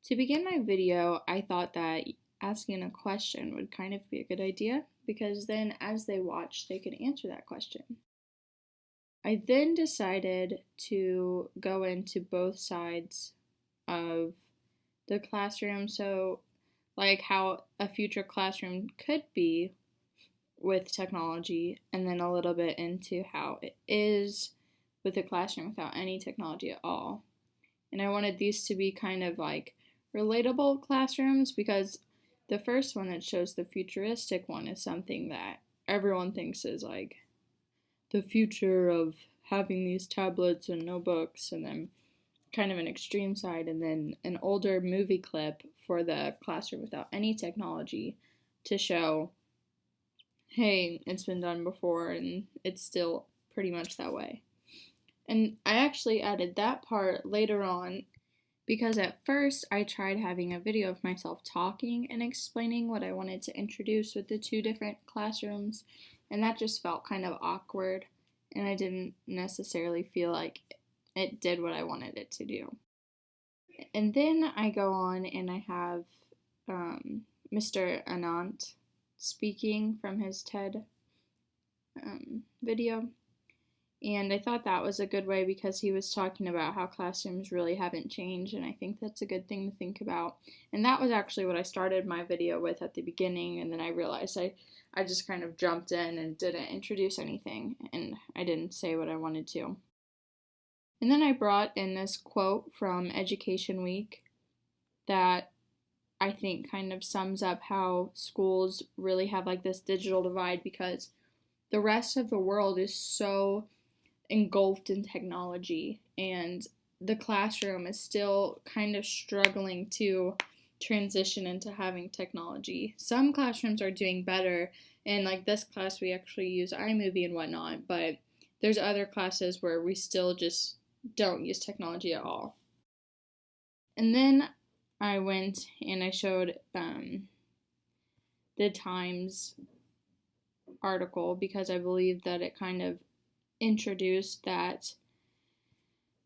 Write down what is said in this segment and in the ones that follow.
To begin my video, I thought that asking a question would kind of be a good idea because then as they watch, they could answer that question. I then decided to go into both sides of the classroom, so like how a future classroom could be with technology, and then a little bit into how it is with a classroom without any technology at all. And I wanted these to be kind of like relatable classrooms because the first one that shows the futuristic one is something that everyone thinks is like the future of having these tablets and no books, and then kind of an extreme side, and then an older movie clip for the classroom without any technology to show, hey, it's been done before and it's still pretty much that way. And I actually added that part later on because at first I tried having a video of myself talking and explaining what I wanted to introduce with the two different classrooms, and that just felt kind of awkward, and I didn't necessarily feel like it did what I wanted it to do. And then I go on and I have Mr. Anant speaking from his TED video. And I thought that was a good way because he was talking about how classrooms really haven't changed, and I think that's a good thing to think about. And that was actually what I started my video with at the beginning, and then I realized I just kind of jumped in and didn't introduce anything, and I didn't say what I wanted to. And then I brought in this quote from Education Week that I think kind of sums up how schools really have like this digital divide because the rest of the world is so engulfed in technology, and the classroom is still kind of struggling to transition into having technology. Some classrooms are doing better, and like this class we actually use iMovie and whatnot, but there's other classes where we still just don't use technology at all. And then I went and I showed the Times article because I believe that it kind of introduced that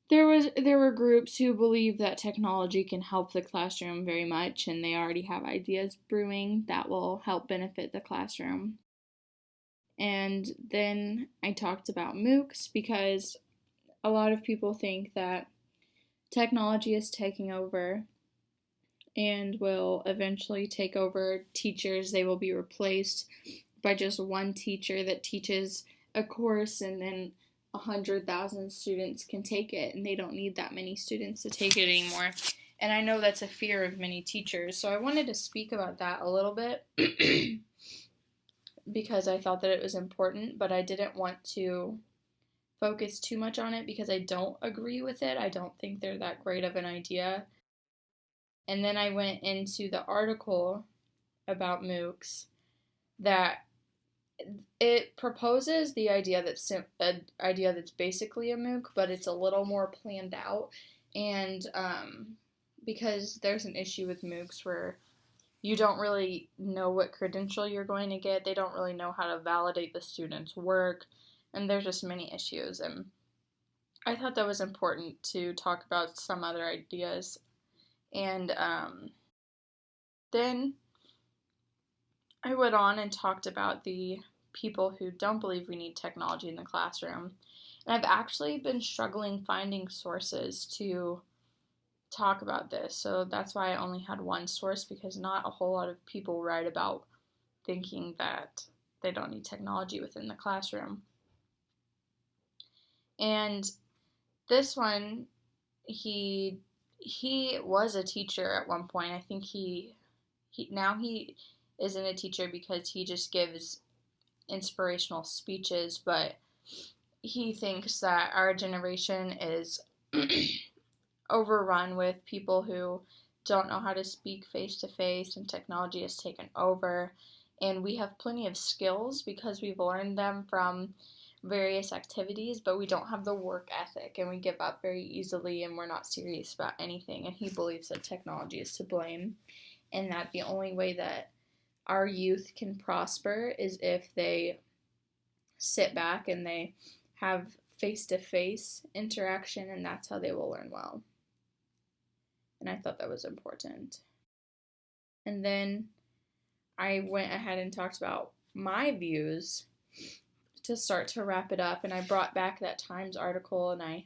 there were groups who believe that technology can help the classroom very much, and they already have ideas brewing that will help benefit the classroom. And then I talked about MOOCs because a lot of people think that technology is taking over and will eventually take over teachers. They will be replaced by just one teacher that teaches a course, and then 100,000 students can take it, and they don't need that many students to take it anymore. And I know that's a fear of many teachers, so I wanted to speak about that a little bit because I thought that it was important, but I didn't want to focus too much on it because I don't agree with it. I don't think they're that great of an idea. And then I went into the article about MOOCs that it proposes the idea that's an idea that's basically a MOOC, but it's a little more planned out. And because there's an issue with MOOCs where you don't really know what credential you're going to get, they don't really know how to validate the student's work, and there's just many issues. And I thought that was important to talk about some other ideas. And then I went on and talked about the people who don't believe we need technology in the classroom. And I've actually been struggling finding sources to talk about this. So that's why I only had one source, because not a whole lot of people write about thinking that they don't need technology within the classroom. And this one, he was a teacher at one point. I think he now isn't a teacher because he just gives inspirational speeches, but he thinks that our generation is overrun with people who don't know how to speak face to face, and technology has taken over, and we have plenty of skills because we've learned them from various activities, but we don't have the work ethic, and we give up very easily, and we're not serious about anything. And he believes that technology is to blame, and that the only way that our youth can prosper is if they sit back and they have face-to-face interaction, and that's how they will learn well. and I thought that was important. And then I went ahead and talked about my views to start to wrap it up, and I brought back that Times article, and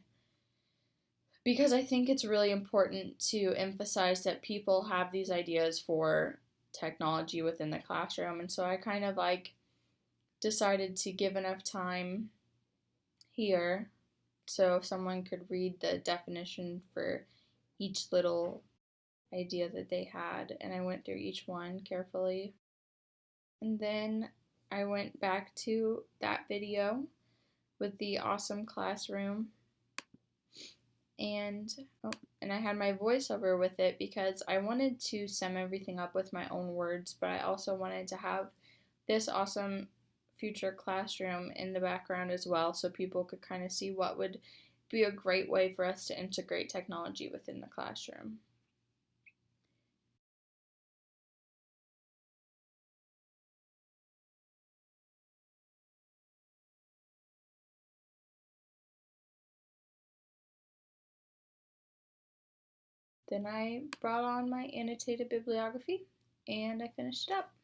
because I think it's really important to emphasize that people have these ideas for technology within the classroom, and so I kind of decided to give enough time here so someone could read the definition for each little idea that they had, and I went through each one carefully. And then I went back to that video with the awesome classroom, and and I had my voiceover with it because I wanted to sum everything up with my own words, but I also wanted to have this awesome future classroom in the background as well, so people could kind of see what would be a great way for us to integrate technology within the classroom. Then I brought on my annotated bibliography and I finished it up.